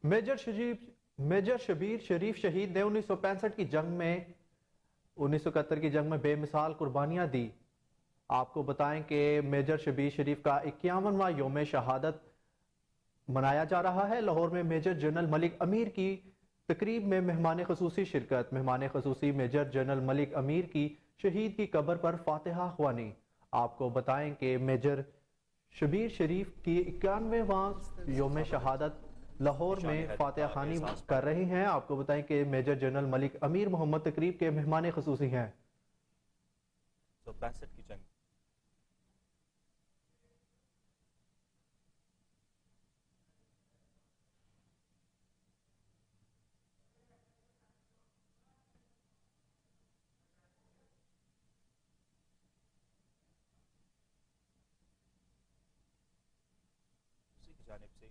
Major Shabir शरीफ शहीद ने 1965 की जंग में 1971 की जंग में बेमिसाल कुर्बानियां दी। आपको बताएं कि मेजर शबीर शरीफ का 51वां योम शहादत मनाया जा रहा है। लाहौर में मेजर जनरल मलिक अमीर की तकरीब में मेहमान खसूसी शिरकत। मेहमान खसूसी मेजर जनरल मलिक अमीर की शहीद की कब्र पर फातिहा ख्वानी। आपको बताएं कि मेजर शबीर शरीफ की 91वां योम शहादत लाहौर निशान में फातिहा हैदराबाद खानी एहसास कर मंद रहे हैं। आपको बताएं कि मेजर जनरल मलिक अमीर मोहम्मद तकरीब के मेहमान खसूसी हैं। 1965 की जंग उसी की जानिब से